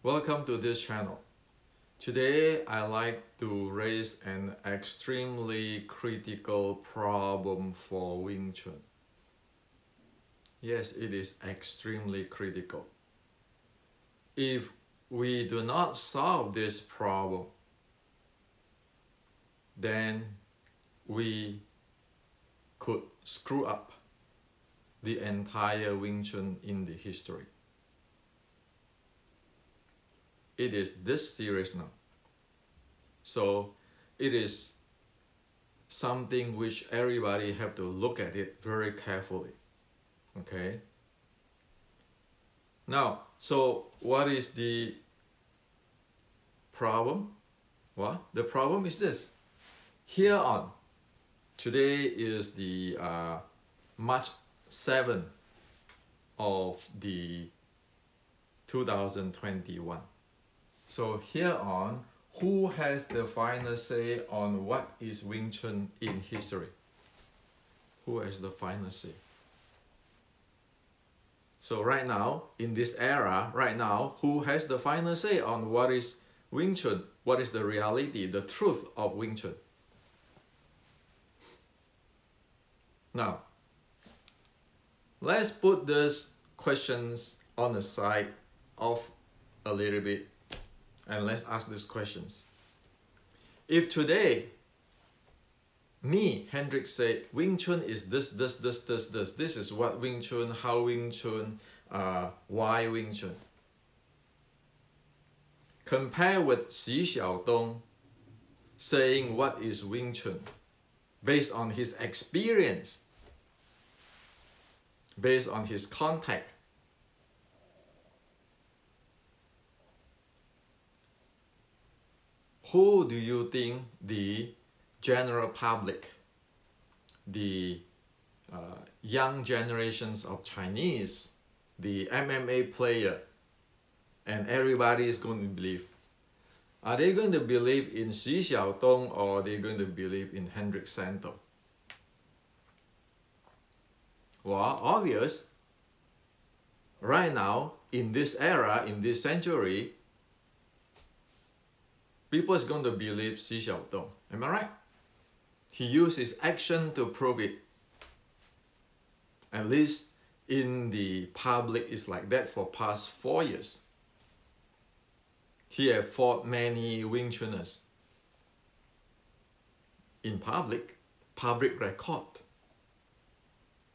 Welcome to this channel. Today I like to raise an extremely critical problem for Wing Chun. Yes, it is extremely critical. If we do not solve this problem, then we could screw up the entire Wing Chun in the history. It is this serious now. So it is something which everybody have to look at it very carefully. Okay? Now, so what is the problem? Well, the problem is this. Here on, today is the March 7th of the 2021. So here on, who has the final say on what is Wing Chun in history? Who has the final say? So right now, in this era, right now, who has the final say on what is Wing Chun? What is the reality, the truth of Wing Chun? Now, let's put these questions on the side of a little bit and let's ask these questions. If today, me, Hendrik, say Wing Chun is this is what Wing Chun, how Wing Chun, why Wing Chun. Compare with Xi Xiaodong saying what is Wing Chun based on his experience, based on his contact. Who do you think the general public, the young generations of Chinese, the MMA player, and everybody is going to believe? Are they going to believe in Xi Xiaodong or are they going to believe in Hendrik Santo? Well, obvious. Right now, in this era, in this century, people is going to believe Xi Xiaodong. Am I right? He used his action to prove it. At least in the public, it's like that for past 4 years. He has fought many Wing Chuners. In public record.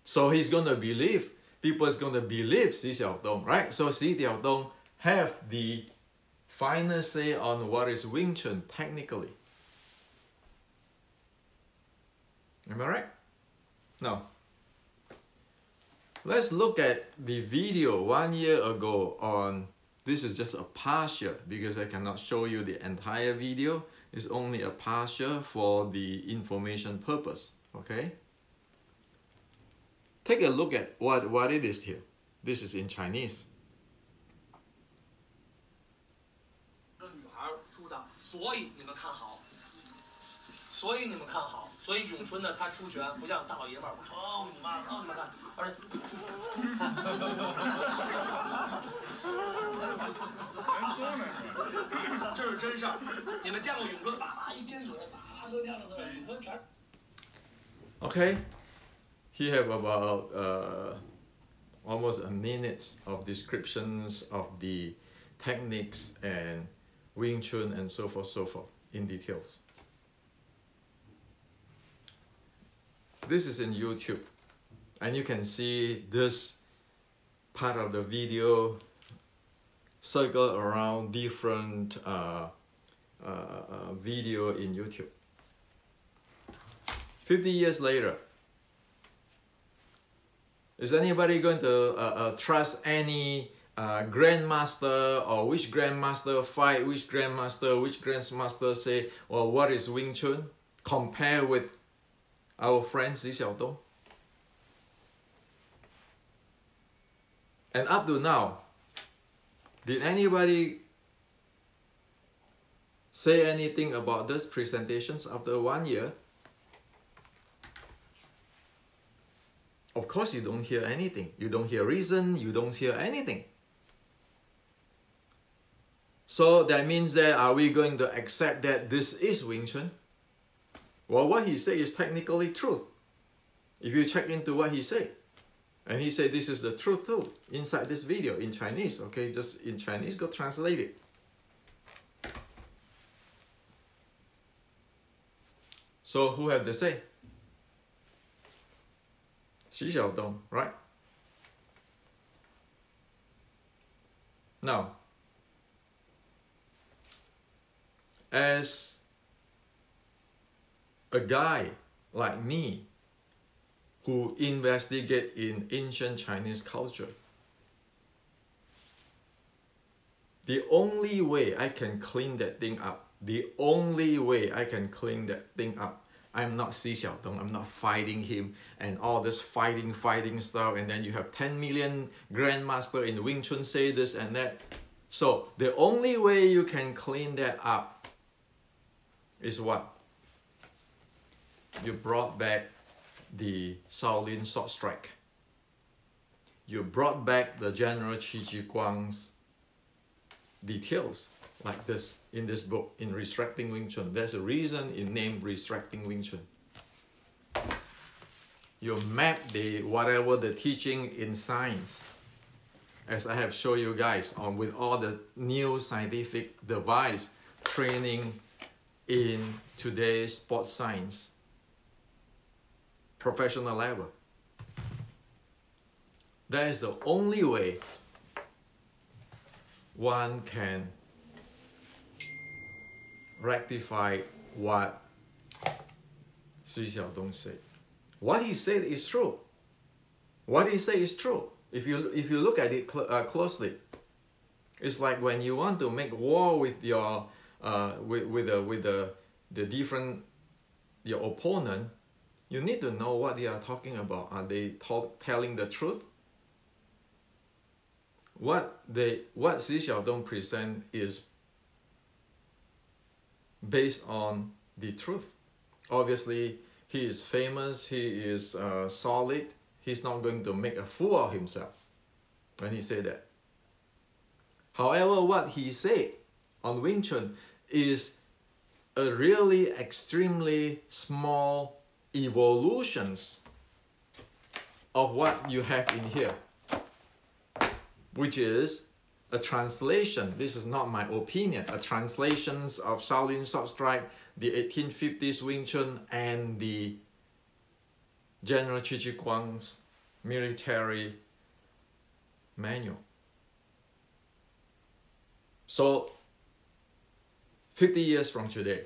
So he's going to believe, people is going to believe Xi Xiaodong, right? So Xi Xiaodong have the final say on what is Wing Chun technically. Am I right? Now, let's look at the video 1 year ago on, this is just a partial because I cannot show you the entire video. It's only a partial for the information purpose, okay? Take a look at what it is here. This is in Chinese. 所以你们看好，所以你们看好，所以咏春呢，他出拳不像大老爷们儿，我操你妈，操你妈看，而且，咱说呢，这是真事儿。你们见过咏春叭一边嘴，叭就那样的咏春全。Okay, he have about almost a minute of descriptions of the techniques and Wing Chun and so forth in details. This is in YouTube and you can see this part of the video circle around different video in YouTube. 50 years later, is anybody going to trust any grandmaster or which grandmaster fight, which grandmaster say, well, what is Wing Chun? Compare with our friend Xi Xiaodong. And up to now, did anybody say anything about these presentations after 1 year? Of course you don't hear anything. You don't hear reason, you don't hear anything. So that means that are we going to accept that this is Wing Chun? Well, what he said is technically truth. If you check into what he said, and he said this is the truth too, inside this video in Chinese, okay, just in Chinese, go translate it. So who have the say? Xi Xiaodong, right? Now, as a guy like me who investigate in ancient Chinese culture, the only way I can clean that thing up, I'm not Xi Xiaodong, I'm not fighting him and all this fighting stuff, and then you have 10 million grandmaster in Wing Chun say this and that. So the only way you can clean that up is what? You brought back the Shaolin sword strike. You brought back the General Qi Ji Guang's details like this in this book, in Restricting Wing Chun. There's a reason it named Restricting Wing Chun. You map the whatever the teaching in science, as I have shown you guys, on with all the new scientific device training in today's sports science, professional level. That is the only way one can rectify what Xi Xiaodong said. What he said is true. What he said is true. If you look at it closely, it's like when you want to make war with your the different your opponent, you need to know what they are talking about. Are they telling the truth? What Xi Xiaodong present is based on the truth. Obviously, he is famous, he is solid. He's not going to make a fool of himself when he said that. However, what he said on Wing Chun is a really extremely small evolutions of what you have in here, which is a translation. This is not my opinion. A translations of Shaolin Sword Strike, the 1850s Wing Chun, and the General Qi Ji Guang's military manual. So 50 years from today,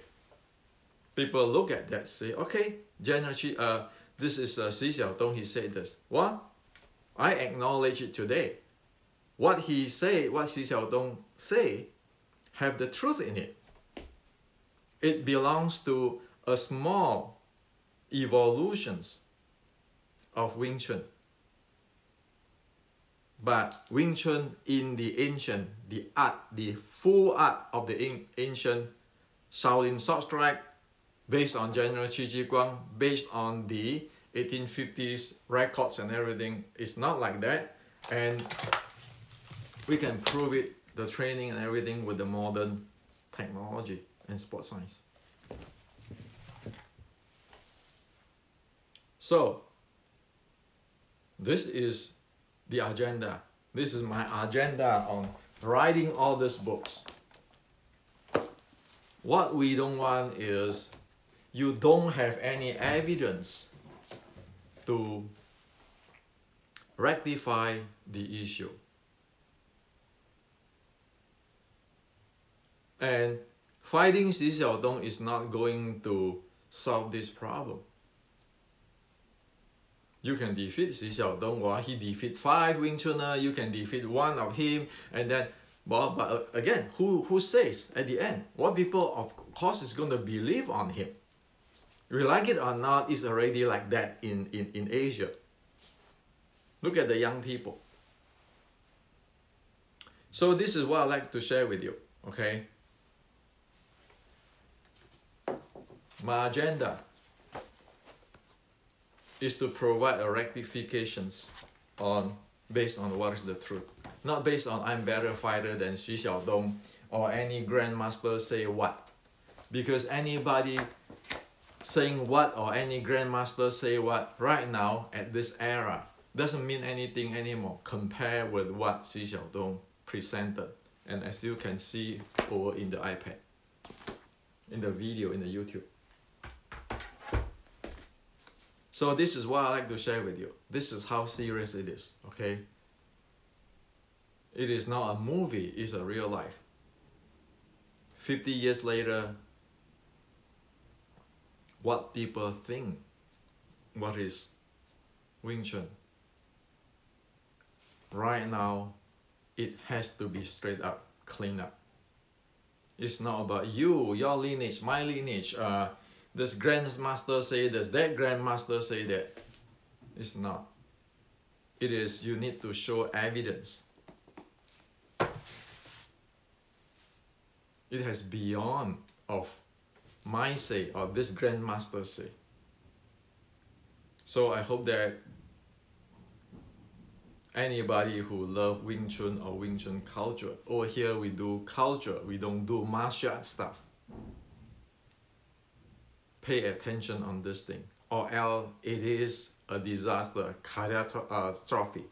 people look at that, say, okay, General Qi, this is Xi Xiaodong, he said this. Well, I acknowledge it today. What he say, what Xi Xiaodong say, have the truth in it. It belongs to a small evolutions of Wing Chun. But Wing Chun in the ancient, the art, the full art of the ancient Shaolin Sword Strike, based on General Qi Ji Guang, based on the 1850s records and everything, it's not like that. And we can prove it, the training and everything, with the modern technology and sports science. So, this is the agenda. This is my agenda on writing all these books. What we don't want is you don't have any evidence to rectify the issue. And fighting Xi Xiaodong is not going to solve this problem. You can defeat Xi Xiaodong, well, he defeat 5 Wing Chuners, you can defeat 1 of him, and then, well, but again, who says at the end? What people, of course, is going to believe on him. We like it or not, it's already like that in Asia. Look at the young people. So this is what I'd like to share with you, okay? My agenda is to provide a rectifications based on what is the truth. Not based on I'm better fighter than Xi Xiaodong, or any grandmaster say what. Because anybody saying what or any grandmaster say what right now at this era doesn't mean anything anymore compared with what Xi Xiaodong presented. And as you can see over in the iPad, in the video, in the YouTube. So this is what I like to share with you. This is how serious it is, okay? It is not a movie, it's a real life. 50 years later, what people think, what is Wing Chun? Right now, it has to be straight up, clean up. It's not about you, your lineage, my lineage, this grandmaster say this, that grandmaster say that. It's not. It is, you need to show evidence. It has beyond of my say or this grandmaster say. So I hope that anybody who love Wing Chun or Wing Chun culture, over here we do culture, we don't do martial arts stuff. Pay attention on this thing, or else it is a disaster, catastrophe.